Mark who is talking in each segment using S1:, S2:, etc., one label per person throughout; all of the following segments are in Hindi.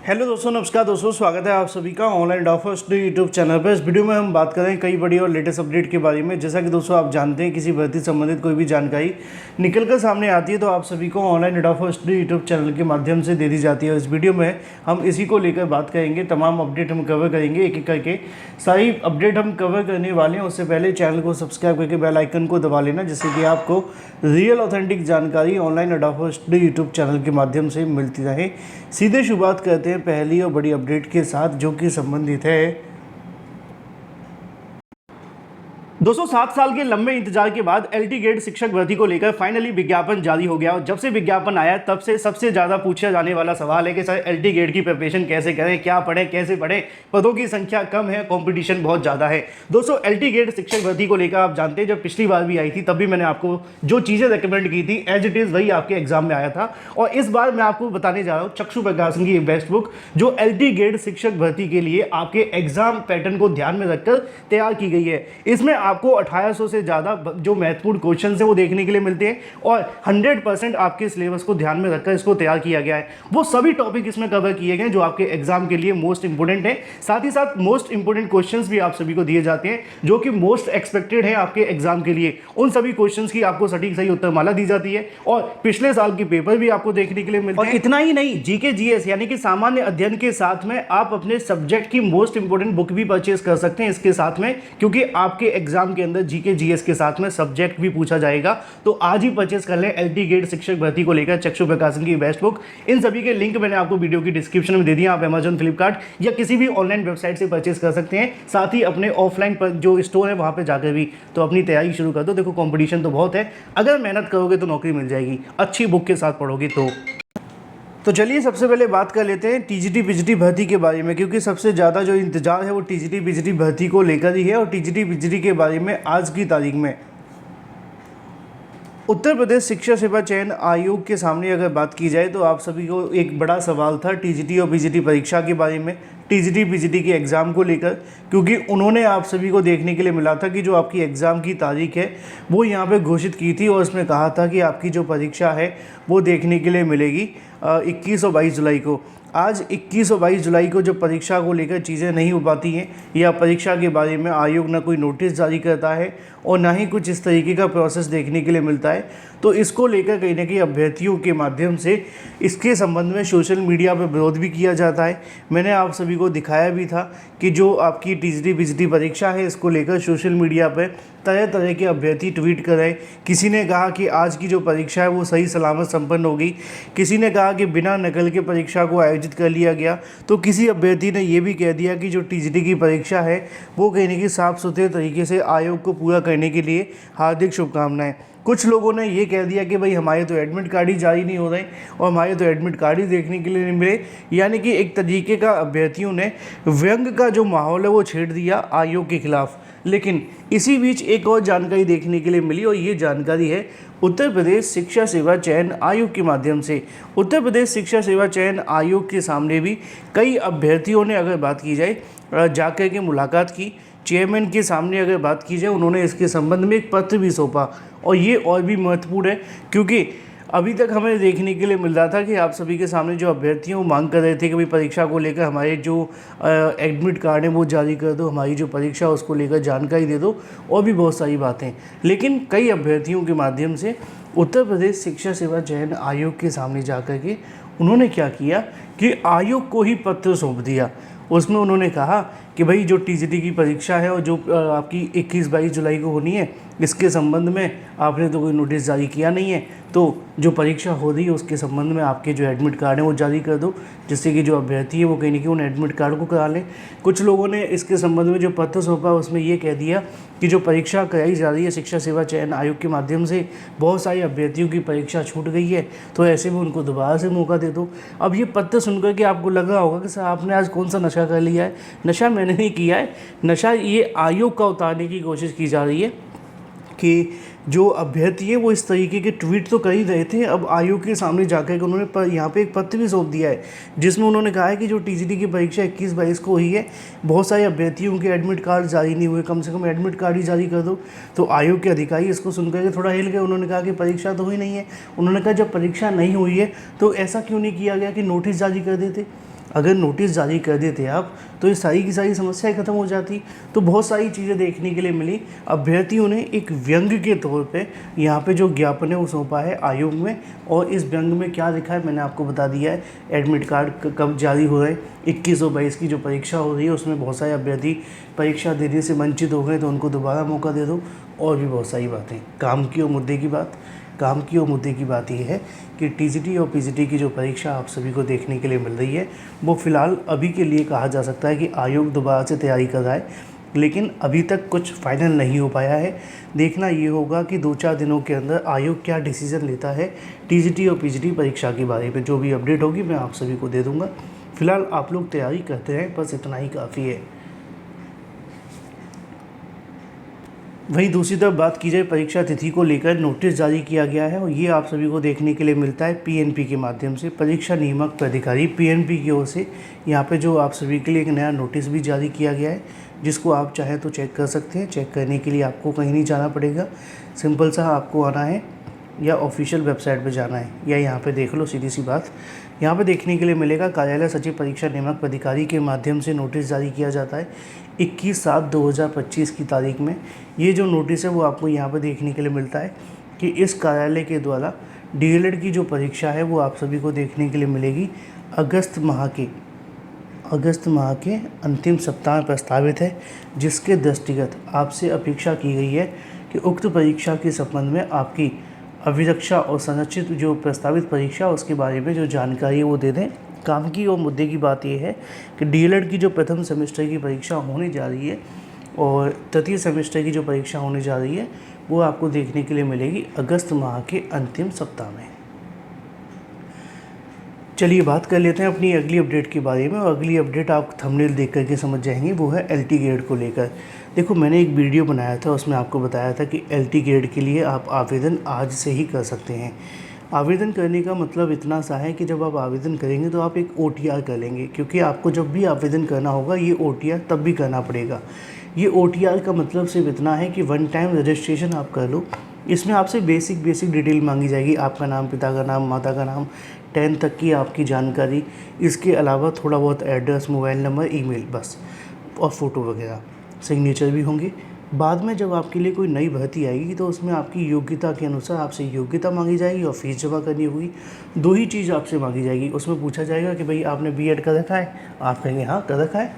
S1: हेलो दोस्तों, नमस्कार दोस्तों, स्वागत है आप सभी का online offer study YouTube channel पर। इस वीडियो में हम बात करें कई बड़ी और लेटेस्ट अपडेट के बारे में। जैसा कि दोस्तों आप जानते हैं, किसी भर्ती संबंधित कोई भी जानकारी निकल कर सामने आती है तो आप सभी को online offer study YouTube channel के माध्यम से दे दी जाती है। इस वीडियो में हम इसी को लेकर बात करेंगे, तमाम अपडेट हम कवर करेंगे एक एक करके। सारी अपडेट हम कवर करने वाले हैं। उससे पहले चैनल को सब्सक्राइब करके बेल आइकन को दबा लेना, जिससे कि आपको रियल ऑथेंटिक जानकारी online offer study YouTube channel के माध्यम से मिलती रहे। सीधे शुरुआत करते हैं पहली और बड़ी अपडेट के साथ, जो कि संबंधित है दोस्तों 7 साल के लंबे इंतजार के बाद एलटी गेट शिक्षक भर्ती को लेकर फाइनली विज्ञापन जारी हो गया। और जब से विज्ञापन आया तब से सबसे ज़्यादा पूछा जाने वाला सवाल है कि सर एलटी गेट की प्रिपरेशन कैसे करें, क्या पढ़ें, कैसे पढ़ें। पदों की संख्या कम है, कंपटीशन बहुत ज़्यादा है। दोस्तों एलटी गेट शिक्षक भर्ती को लेकर आप जानते हैं, जब पिछली बार भी आई थी तब भी मैंने आपको जो चीज़ें रिकमेंड की थी एज इट इज़ वही आपके एग्जाम में आया था। और इस बार मैं आपको बताने जा रहा हूँ चक्षु प्रकाशन की एक बेस्ट बुक, जो एलटी गेट शिक्षक भर्ती के लिए आपके एग्जाम पैटर्न को ध्यान में रखकर तैयार की गई है। इसमें आपको 1800 से ज़्यादा जो महत्वपूर्ण क्वेश्चन है वो देखने के लिए मिलते हैं और 100% आपके सिलेबस को ध्यान में रखकर इसको तैयार किया गया है। वो सभी टॉपिक इसमें कवर किए गए जो आपके एग्जाम के लिए मोस्ट इंपोर्टेंट है। साथ ही साथ मोस्ट इंपोर्टेंट क्वेश्चंस भी आप सभी को दिए जाते हैं, जो कि मोस्ट एक्सपेक्टेड है आपके एग्जाम के लिए। उन सभी क्वेश्चंस की आपको सटीक सही उत्तरमाला दी जाती है और पिछले साल की पेपर भी आपको देखने के लिए मिलते हैं। और इतना ही नहीं, जीके जीएस यानी कि सामान्य अध्ययन के साथ में आप अपने सब्जेक्ट की मोस्ट इंपोर्टेंट बुक भी परचेज कर सकते हैं इसके साथ में, क्योंकि आपके एग्जाम के अंदर जीके जीएस के साथ में सब्जेक्ट भी पूछा जाएगा। तो आज ही परचेस कर लें एलटी गेट शिक्षक भर्ती को लेकर चक्षु प्रकाशन की बेस्ट बुक। इन सभी के लिंक मैंने आपको वीडियो की डिस्क्रिप्शन में दे दिया। आप अमेजन, फ्लिपकार्ट या किसी भी ऑनलाइन वेबसाइट से परचेस कर सकते हैं। साथ ही अपने ऑफलाइन पर जो स्टोर है वहां पर जाकर भी तो अपनी तैयारी शुरू कर दो। देखो कंपटीशन तो बहुत है, अगर मेहनत करोगे तो नौकरी मिल जाएगी, अच्छी बुक के साथ पढ़ोगे तो चलिए सबसे पहले बात कर लेते हैं टीजीटी पीजीटी भर्ती के बारे में, क्योंकि सबसे ज़्यादा जो इंतजार है वो टीजीटी पीजीटी भर्ती को लेकर ही है। और टीजीटी पीजीटी के बारे में आज की तारीख में उत्तर प्रदेश शिक्षा सेवा चयन आयोग के सामने अगर बात की जाए तो आप सभी को एक बड़ा सवाल था टीजीटी और पीजीटी परीक्षा के बारे में, टीजीटी पीजीटी के एग्ज़ाम को लेकर, क्योंकि उन्होंने आप सभी को देखने के लिए मिला था कि जो आपकी एग्ज़ाम की तारीख है वो यहाँ पे घोषित की थी और इसमें कहा था कि आपकी जो परीक्षा है वो देखने के लिए मिलेगी 21 और 22 जुलाई को। आज 21 और 22 जुलाई को जब परीक्षा को लेकर चीज़ें नहीं हो पाती हैं या परीक्षा के बारे में आयोग ना कोई नोटिस जारी करता है और ना ही कुछ इस तरीके का प्रोसेस देखने के लिए मिलता है, तो इसको लेकर कहीं ना कहीं अभ्यर्थियों के माध्यम से इसके संबंध में सोशल मीडिया पर विरोध भी किया जाता है। मैंने आप सभी को दिखाया भी था कि जो आपकी टीजीटी पीजीटी परीक्षा है इसको लेकर सोशल मीडिया पर तरह तरह के अभ्यर्थी ट्वीट कर रहे। किसी ने कहा कि आज की जो परीक्षा है वो सही सलामत संपन्न होगी, किसी ने कहा कि बिना नकल के परीक्षा को आयोजित कर लिया गया, तो किसी अभ्यर्थी ने ये भी कह दिया कि जो टीजीटी की परीक्षा है वो कहीं ना कहीं साफ सुथरे तरीके से आयोग को पूरा करने के लिए हार्दिक शुभकामनाएं। कुछ लोगों ने ये कह दिया कि भाई हमारे तो एडमिट कार्ड ही जारी नहीं हो रहे और हमारे तो एडमिट कार्ड ही देखने के लिए नहीं मिले। यानी कि एक तरीके का अभ्यर्थियों ने व्यंग का जो माहौल है वो छेड़ दिया आयोग के खिलाफ। लेकिन इसी बीच एक और जानकारी देखने के लिए मिली और ये जानकारी है उत्तर प्रदेश शिक्षा सेवा चयन आयोग के माध्यम से। उत्तर प्रदेश शिक्षा सेवा चयन आयोग के सामने भी कई अभ्यर्थियों ने अगर बात की जाए जाकर के मुलाकात की। चेयरमैन के सामने अगर बात की जाए उन्होंने इसके संबंध में एक पत्र भी सौंपा और ये और भी महत्वपूर्ण है, क्योंकि अभी तक हमें देखने के लिए मिल रहा था कि आप सभी के सामने जो अभ्यर्थी वो मांग कर रहे थे कि भाई परीक्षा को लेकर हमारे जो एडमिट कार्ड है वो जारी कर दो, हमारी जो परीक्षा उसको लेकर जानकारी दे दो और भी बहुत सारी बातें। लेकिन कई अभ्यर्थियों के माध्यम से उत्तर प्रदेश शिक्षा सेवा चयन आयोग के सामने जा कर के उन्होंने क्या किया कि आयोग को ही पत्र सौंप दिया। उसमें उन्होंने कहा कि भाई जो टीजीटी की परीक्षा है और जो आपकी 21-22 जुलाई को होनी है, इसके संबंध में आपने तो कोई नोटिस जारी किया नहीं है, तो जो परीक्षा हो रही है उसके संबंध में आपके जो एडमिट कार्ड है वो जारी कर दो, जिससे कि जो अभ्यर्थी है वो कहीं ना कहीं उन एडमिट कार्ड को करा लें। कुछ लोगों ने इसके संबंध में जो पत्र सौंपा उसमें ये कह दिया कि जो परीक्षा कराई जा रही है शिक्षा सेवा चयन आयोग के माध्यम से, बहुत सारे अभ्यर्थियों की परीक्षा छूट गई है, तो ऐसे में उनको दोबारा से मौका दे दो। अब ये पत्र सुनकर के आपको लग रहा होगा कि सर आपने आज कौन सा नशा कर लिया है। नशा मैंने नहीं किया है, नशा ये आयोग का उतारने की कोशिश की जा रही है कि जो अभ्यर्थी है वो इस तरीके के ट्वीट तो कर ही रहे थे। अब आयोग के सामने जाकर के उन्होंने यहाँ पे एक पत्र भी सौंप दिया है, जिसमें उन्होंने कहा है कि जो टीजीटी की परीक्षा 21-22 को हुई है, बहुत सारे अभ्यर्थियों के एडमिट कार्ड जारी नहीं हुए, कम से कम एडमिट कार्ड ही जारी कर दो। तो आयोग के अधिकारी इसको सुनकर के थोड़ा हिल गए। उन्होंने कहा कि परीक्षा तो हुई नहीं है। उन्होंने कहा जब परीक्षा नहीं हुई है तो ऐसा क्यों नहीं किया गया कि नोटिस जारी कर देते। अगर नोटिस जारी कर देते आप तो ये सारी की सारी समस्याएं खत्म हो जाती। तो बहुत सारी चीज़ें देखने के लिए मिली। अभ्यर्थियों ने एक व्यंग के तौर पे यहाँ पे जो ज्ञापन है वो सौंपा है आयोग में, और इस व्यंग में क्या लिखा है मैंने आपको बता दिया है। एडमिट कार्ड कब जारी हो रहे हैं, 21 और 22 की जो परीक्षा हो रही है उसमें बहुत सारे अभ्यर्थी परीक्षा देने से वंचित हो गए, तो उनको दोबारा मौका दे दो, और भी बहुत सारी बातें। काम की और मुद्दे की बात यह है कि टीजीटी और पीजीटी की जो परीक्षा आप सभी को देखने के लिए मिल रही है वो फ़िलहाल अभी के लिए कहा जा सकता है कि आयोग दोबारा से तैयारी कर रहा है, लेकिन अभी तक कुछ फाइनल नहीं हो पाया है। देखना ये होगा कि 2-4 दिनों के अंदर आयोग क्या डिसीज़न लेता है टीजीटी और पीजीटी परीक्षा के बारे में। जो भी अपडेट होगी मैं आप सभी को दे दूँगा। फ़िलहाल आप लोग तैयारी करते हैं, बस इतना ही काफ़ी है। वहीं दूसरी तरफ बात की जाए परीक्षा तिथि को लेकर नोटिस जारी किया गया है, और ये आप सभी को देखने के लिए मिलता है पीएनपी के माध्यम से। परीक्षा नियामक प्राधिकारी पीएनपी की ओर से यहाँ पे जो आप सभी के लिए एक नया नोटिस भी जारी किया गया है, जिसको आप चाहें तो चेक कर सकते हैं। चेक करने के लिए आपको कहीं नहीं जाना पड़ेगा, सिंपल सा आपको आना है या ऑफिशियल वेबसाइट पे जाना है, या यहाँ पे देख लो, सीधी सी बात। यहाँ पे देखने के लिए मिलेगा कार्यालय सचिव परीक्षा नियामक प्राधिकारी के माध्यम से नोटिस जारी किया जाता है 21/7/2025 की तारीख में। ये जो नोटिस है वो आपको यहाँ पे देखने के लिए मिलता है कि इस कार्यालय के द्वारा डीएलएड की जो परीक्षा है वो आप सभी को देखने के लिए मिलेगी अगस्त माह के अंतिम सप्ताह में प्रस्तावित है, जिसके दृष्टिगत आपसे अपेक्षा की गई है कि उक्त परीक्षा के संबंध में आपकी अभिरक्षा और संरक्षित जो प्रस्तावित परीक्षा उसके बारे में जो जानकारी है वो दे दें। काम की और मुद्दे की बात यह है कि डीएलएड की जो प्रथम सेमेस्टर की परीक्षा होने जा रही है और तृतीय सेमेस्टर की जो परीक्षा होने जा रही है वो आपको देखने के लिए मिलेगी अगस्त माह के अंतिम सप्ताह में। चलिए बात कर लेते हैं अपनी अगली अपडेट के बारे में, और अगली अपडेट आप थंबनेल देख करके समझ जाएंगे, वो है एलटी ग्रेड को लेकर। देखो, मैंने एक वीडियो बनाया था, उसमें आपको बताया था कि एलटी ग्रेड के लिए आप आवेदन आज से ही कर सकते हैं। आवेदन करने का मतलब इतना सा है कि जब आप आवेदन करेंगे तो आप एक OTR कर लेंगे, क्योंकि आपको जब भी आवेदन करना होगा ये OTR तब भी करना पड़ेगा। ये OTR का मतलब सिर्फ इतना है कि 1 टाइम रजिस्ट्रेशन आप कर लो। इसमें आपसे बेसिक डिटेल मांगी जाएगी, आपका नाम, पिता का नाम, माता का नाम, 10 तक की आपकी जानकारी, इसके अलावा थोड़ा बहुत एड्रेस, मोबाइल नंबर, ईमेल, बस, और फ़ोटो वगैरह, सिग्नेचर भी होंगे। बाद में जब आपके लिए कोई नई भर्ती आएगी तो उसमें आपकी योग्यता के अनुसार आपसे योग्यता मांगी जाएगी और फीस जमा करनी होगी। 2 ही चीज़ आपसे मांगी जाएगी। उसमें पूछा जाएगा कि भाई आपने बीएड कर रखा है, आप कहेंगे हाँ कर रखा है,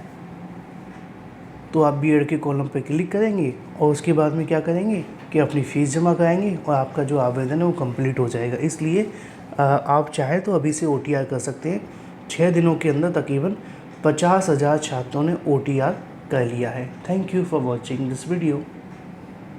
S1: तो आप बीएड के कॉलम पर क्लिक करेंगे और उसके बाद में क्या करेंगे कि अपनी फ़ीस जमा कराएंगे और आपका जो आवेदन है वो कंप्लीट हो जाएगा। इसलिए आप चाहें तो अभी से OTR कर सकते हैं। 6 दिनों के अंदर तकरीबन 50,000 छात्रों ने OTR कर लिया है। Thank you for watching this video.